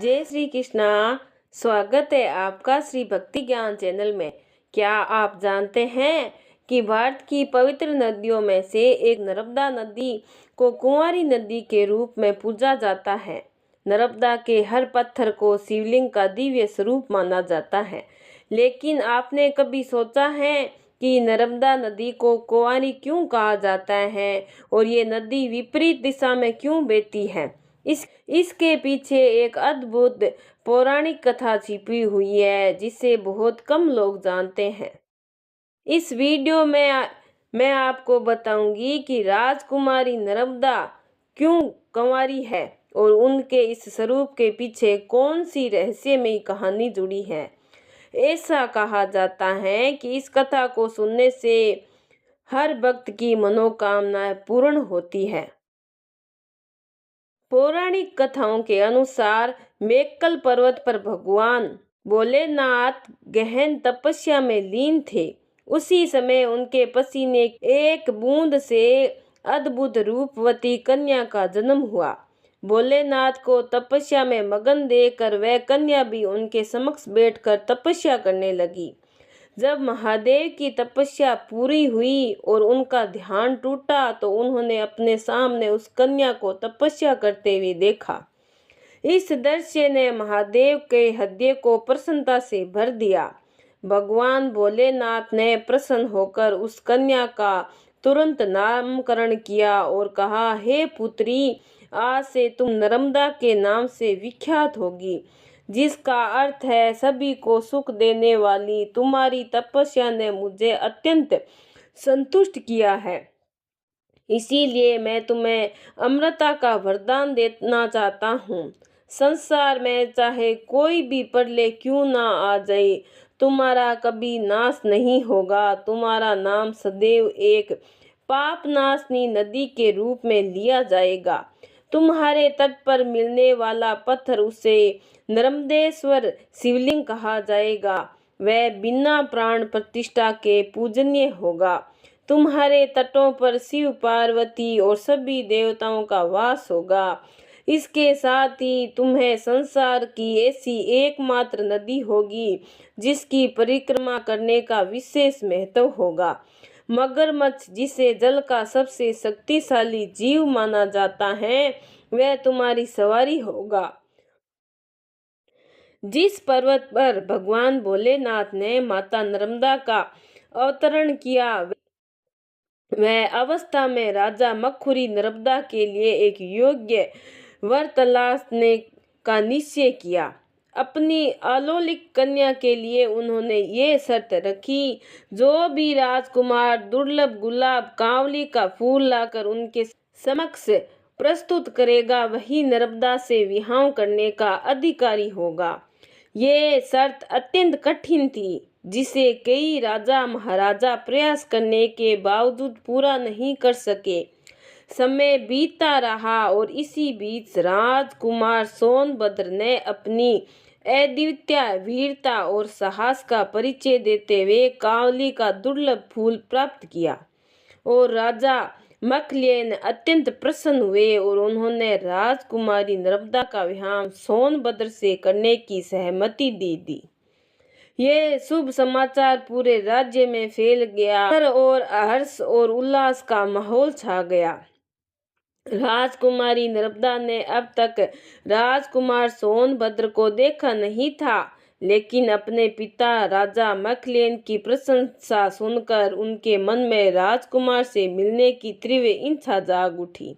जय श्री कृष्णा। स्वागत है आपका श्री भक्ति ज्ञान चैनल में। क्या आप जानते हैं कि भारत की पवित्र नदियों में से एक नर्मदा नदी को कुंवारी नदी के रूप में पूजा जाता है। नर्मदा के हर पत्थर को शिवलिंग का दिव्य स्वरूप माना जाता है। लेकिन आपने कभी सोचा है कि नर्मदा नदी को कुंवारी क्यों कहा जाता है और ये नदी विपरीत दिशा में क्यों बहती है? इसके पीछे एक अद्भुत पौराणिक कथा छिपी हुई है जिसे बहुत कम लोग जानते हैं। इस वीडियो में मैं आपको बताऊंगी कि राजकुमारी नर्मदा क्यों कंवारी है और उनके इस स्वरूप के पीछे कौन सी रहस्यमयी कहानी जुड़ी है। ऐसा कहा जाता है कि इस कथा को सुनने से हर भक्त की मनोकामनाएं पूर्ण होती है। पौराणिक कथाओं के अनुसार मेक्कल पर्वत पर भगवान भोलेनाथ गहन तपस्या में लीन थे। उसी समय उनके पसीने एक बूंद से अद्भुत रूपवती कन्या का जन्म हुआ। भोलेनाथ को तपस्या में मगन देखकर वह कन्या भी उनके समक्ष बैठकर तपस्या करने लगी। जब महादेव की तपस्या पूरी हुई और उनका ध्यान टूटा तो उन्होंने अपने सामने उस कन्या को तपस्या करते हुए देखा। इस दृश्य ने महादेव के हृदय को प्रसन्नता से भर दिया। भगवान भोलेनाथ ने प्रसन्न होकर उस कन्या का तुरंत नामकरण किया और कहा, हे पुत्री, आज से तुम नर्मदा के नाम से विख्यात होगी, जिसका अर्थ है सभी को सुख देने वाली। तुम्हारी तपस्या ने मुझे अत्यंत संतुष्ट किया है, इसीलिए मैं तुम्हें अमृता का वरदान देना चाहता हूँ। संसार में चाहे कोई भी प्रलय क्यों ना आ जाए, तुम्हारा कभी नाश नहीं होगा। तुम्हारा नाम सदैव एक पापनाशनी नदी के रूप में लिया जाएगा। तुम्हारे तट पर मिलने वाला पत्थर उसे नर्मदेश्वर शिवलिंग कहा जाएगा। वह बिना प्राण प्रतिष्ठा के पूजनीय होगा। तुम्हारे तटों पर शिव, पार्वती और सभी देवताओं का वास होगा। इसके साथ ही तुम्हें संसार की ऐसी एकमात्र नदी होगी जिसकी परिक्रमा करने का विशेष महत्व होगा। मगरमच्छ, जिसे जल का सबसे शक्तिशाली जीव माना जाता है, वह तुम्हारी सवारी होगा। जिस पर्वत पर भगवान भोलेनाथ ने माता नर्मदा का अवतरण किया, वह अवस्था में राजा मखुरी नर्मदा के लिए एक योग्य वर तलाशने का निश्चय किया। अपनी अलौकिक कन्या के लिए उन्होंने ये शर्त रखी, जो भी राजकुमार दुर्लभ गुलाब कांवली का फूल लाकर उनके समक्ष प्रस्तुत करेगा, वही नर्मदा से विवाह करने का अधिकारी होगा। ये शर्त अत्यंत कठिन थी, जिसे कई राजा महाराजा प्रयास करने के बावजूद पूरा नहीं कर सके। समय बीतता रहा और इसी बीच राजकुमार सोनभद्र ने अपनी अद्वितीय वीरता और साहस का परिचय देते हुए कांवली का दुर्लभ फूल प्राप्त किया और राजा मखलेन अत्यंत प्रसन्न हुए और उन्होंने राजकुमारी नर्मदा का विवाह सोनभद्र से करने की सहमति दे दी। ये शुभ समाचार पूरे राज्य में फैल गया और हर्ष और उल्लास का माहौल छा गया। राजकुमारी नर्मदा ने अब तक राजकुमार सोनभद्र को देखा नहीं था, लेकिन अपने पिता राजा मखलेन की प्रशंसा सुनकर उनके मन में राजकुमार से मिलने की तीव्र इच्छा जाग उठी।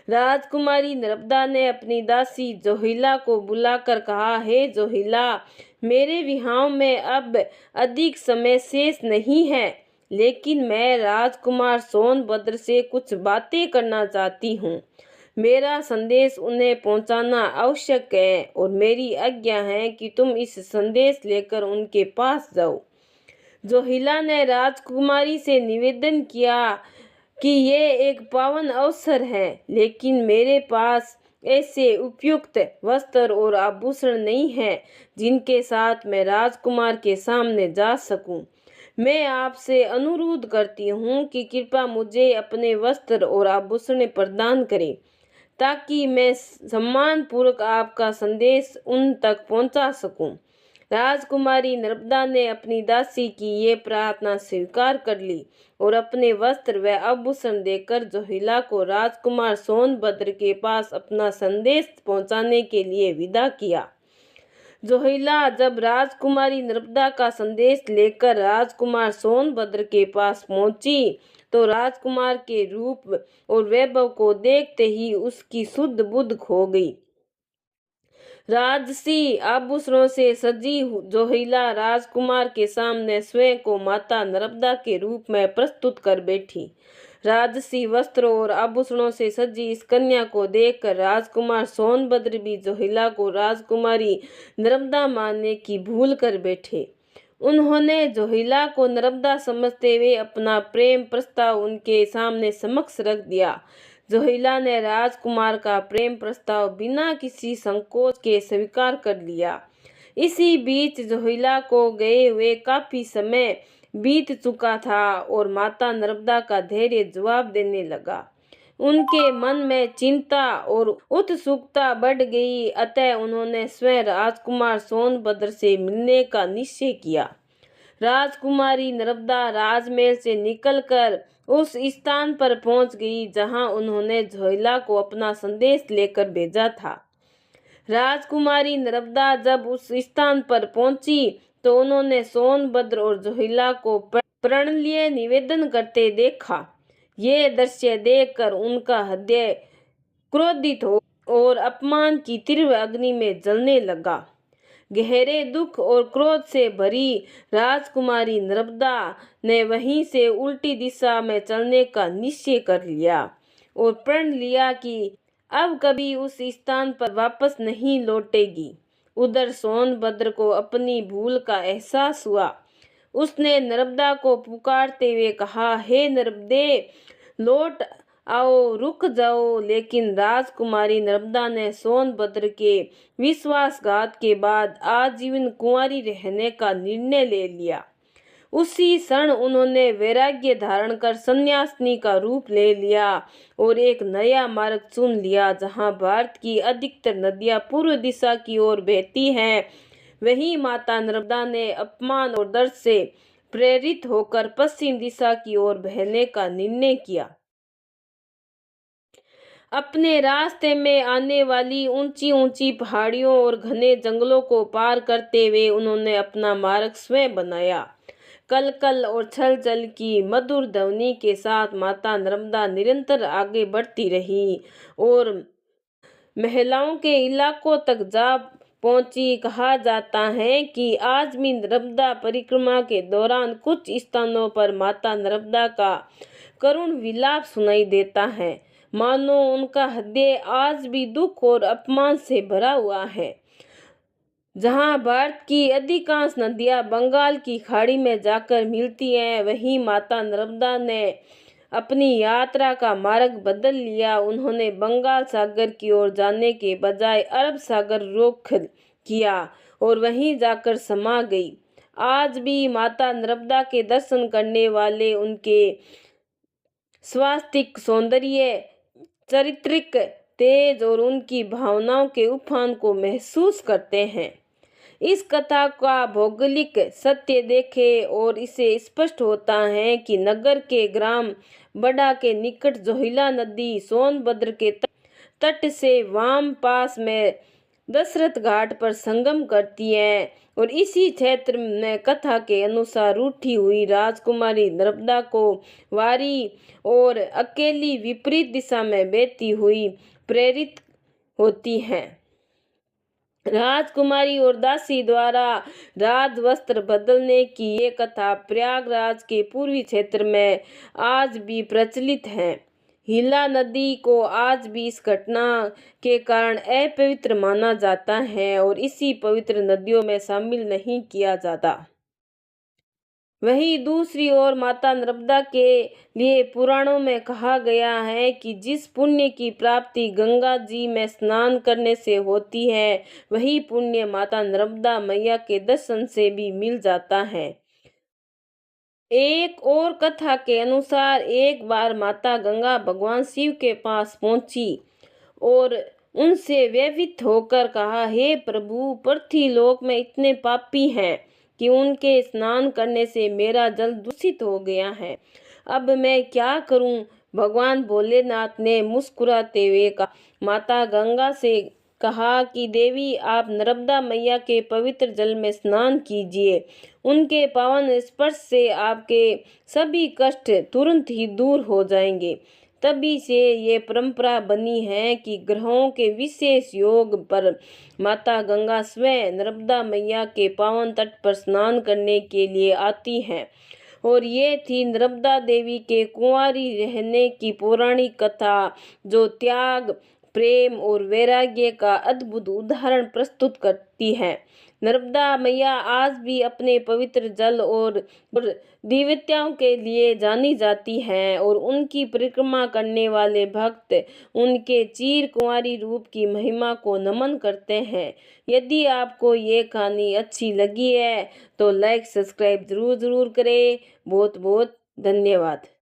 राजकुमारी नर्मदा ने अपनी दासी जोहिला को बुलाकर कहा, हे जोहिला, मेरे विवाह में अब अधिक समय शेष नहीं है, लेकिन मैं राजकुमार सोनभद्र से कुछ बातें करना चाहती हूँ। मेरा संदेश उन्हें पहुँचाना आवश्यक है और मेरी आज्ञा है कि तुम इस संदेश लेकर उनके पास जाओ। जोहिला ने राजकुमारी से निवेदन किया कि ये एक पावन अवसर है, लेकिन मेरे पास ऐसे उपयुक्त वस्त्र और आभूषण नहीं है जिनके साथ मैं राजकुमार के सामने जा सकूं। मैं आपसे अनुरोध करती हूँ कि कृपया मुझे अपने वस्त्र और आभूषण प्रदान करें ताकि मैं सम्मानपूर्वक आपका संदेश उन तक पहुंचा सकूं। राजकुमारी नर्मदा ने अपनी दासी की ये प्रार्थना स्वीकार कर ली और अपने वस्त्र व आभूषण देकर जोहिला को राजकुमार सोनभद्र के पास अपना संदेश पहुंचाने के लिए विदा किया। जोहिला जब राजकुमारी नर्मदा का संदेश लेकर राजकुमार सोनभद्र के पास पहुंची तो राजकुमार के रूप और वैभव को देखते ही उसकी शुद्ध बुद्ध खो गई। राजसी आभूषणों से सजी जोहिला राजकुमार के सामने स्वयं को माता नर्मदा के रूप में प्रस्तुत कर बैठी। राजसी वस्त्रों और आभूषणों से सजी इस कन्या को देखकर राजकुमार सोनभद्र भी जोहिला को राजकुमारी नर्मदा मानने की भूल कर बैठे। उन्होंने जोहिला को नर्मदा समझते हुए अपना प्रेम प्रस्ताव उनके सामने समक्ष रख दिया। जोहिला ने राजकुमार का प्रेम प्रस्ताव बिना किसी संकोच के स्वीकार कर लिया। इसी बीच जोहिला को गए हुए काफी समय बीत चुका था और माता नर्मदा का धैर्य जवाब देने लगा। उनके मन में चिंता और उत्सुकता बढ़ गई, अतः उन्होंने स्वयं राजकुमार सोनभद्र से मिलने का निश्चय किया। राजकुमारी नर्मदा राजमहल से निकलकर उस स्थान पर पहुंच गई जहां उन्होंने जोहिला को अपना संदेश लेकर भेजा था। राजकुमारी नर्मदा जब उस स्थान पर पहुंची तो उन्होंने सोनभद्र और जोहिला को प्रणलीय निवेदन करते देखा। ये दृश्य देखकर उनका हृदय क्रोधित हो और अपमान की तीव्र अग्नि में जलने लगा। गहरे दुख और क्रोध से भरी राजकुमारी नर्मदा ने वहीं से उल्टी दिशा में चलने का निश्चय कर लिया और प्रण लिया कि अब कभी उस स्थान पर वापस नहीं लौटेगी। उधर सोनभद्र को अपनी भूल का एहसास हुआ। उसने नर्मदा को पुकारते हुए कहा, हे नर्मदे, लौट आओ, रुक जाओ। लेकिन राजकुमारी नर्मदा ने सोनभद्र के विश्वासघात के बाद आजीवन कुंवारी रहने का निर्णय ले लिया। उसी क्षण उन्होंने वैराग्य धारण कर सन्यासिनी का रूप ले लिया और एक नया मार्ग चुन लिया। जहां भारत की अधिकतर नदियां पूर्व दिशा की ओर बहती हैं, वहीं माता नर्मदा ने अपमान और दर्द से प्रेरित होकर पश्चिम दिशा की ओर बहने का निर्णय किया। अपने रास्ते में आने वाली ऊंची ऊंची पहाड़ियों और घने जंगलों को पार करते हुए उन्होंने अपना मार्ग स्वयं बनाया। कलकल और छलछल की मधुर ध्वनि के साथ माता नर्मदा निरंतर आगे बढ़ती रही और महिलाओं के इलाकों तक जा पहुंची। कहा जाता है कि आज भी नर्मदा परिक्रमा के दौरान कुछ स्थानों पर माता नर्मदा का करुण विलाप सुनाई देता है, मानो उनका हृदय आज भी दुख और अपमान से भरा हुआ है। जहां भारत की अधिकांश नदियां बंगाल की खाड़ी में जाकर मिलती हैं, वहीं माता नर्मदा ने अपनी यात्रा का मार्ग बदल लिया। उन्होंने बंगाल सागर की ओर जाने के बजाय अरब सागर रुख किया और वहीं जाकर समा गई। आज भी माता नर्मदा के दर्शन करने वाले उनके स्वास्थ्यिक सौंदर्य, चारित्रिक तेज और उनकी भावनाओं के उफान को महसूस करते हैं। इस कथा का भौगोलिक सत्य देखें और इसे स्पष्ट होता है कि नगर के ग्राम बड़ा के निकट जोहिला नदी सोनभद्र के तट से वाम पास में दशरथ घाट पर संगम करती है और इसी क्षेत्र में कथा के अनुसार रूठी हुई राजकुमारी नर्मदा को वारी और अकेली विपरीत दिशा में बहती हुई प्रेरित होती है। राजकुमारी और दासी द्वारा राज वस्त्र बदलने की ये कथा प्रयागराज के पूर्वी क्षेत्र में आज भी प्रचलित है। हिला नदी को आज भी इस घटना के कारण अपवित्र माना जाता है और इसी पवित्र नदियों में शामिल नहीं किया जाता। वहीं दूसरी ओर माता नर्मदा के लिए पुराणों में कहा गया है कि जिस पुण्य की प्राप्ति गंगा जी में स्नान करने से होती है, वही पुण्य माता नर्मदा मैया के दर्शन से भी मिल जाता है। एक और कथा के अनुसार एक बार माता गंगा भगवान शिव के पास पहुंची और उनसे व्यथित होकर कहा, हे प्रभु, पृथ्वीलोक में इतने पापी हैं कि उनके स्नान करने से मेरा जल दूषित हो गया है। अब मैं क्या करूं? भगवान भोलेनाथ ने मुस्कुराते हुए कहा, माता गंगा से कहा कि देवी, आप नर्मदा मैया के पवित्र जल में स्नान कीजिए। उनके पावन स्पर्श से आपके सभी कष्ट तुरंत ही दूर हो जाएंगे। तभी से ये परंपरा बनी है कि ग्रहों के विशेष योग पर माता गंगा स्वयं नर्मदा मैया के पावन तट पर स्नान करने के लिए आती हैं। और ये थी नर्मदा देवी के कुंवारी रहने की पौराणिक कथा, जो त्याग, प्रेम और वैराग्य का अद्भुत उदाहरण प्रस्तुत करती है। नर्मदा मैया आज भी अपने पवित्र जल और दिव्यताओं के लिए जानी जाती हैं और उनकी परिक्रमा करने वाले भक्त उनके चीर कुंवारी रूप की महिमा को नमन करते हैं। यदि आपको ये कहानी अच्छी लगी है तो लाइक सब्सक्राइब जरूर करें। बहुत बहुत धन्यवाद।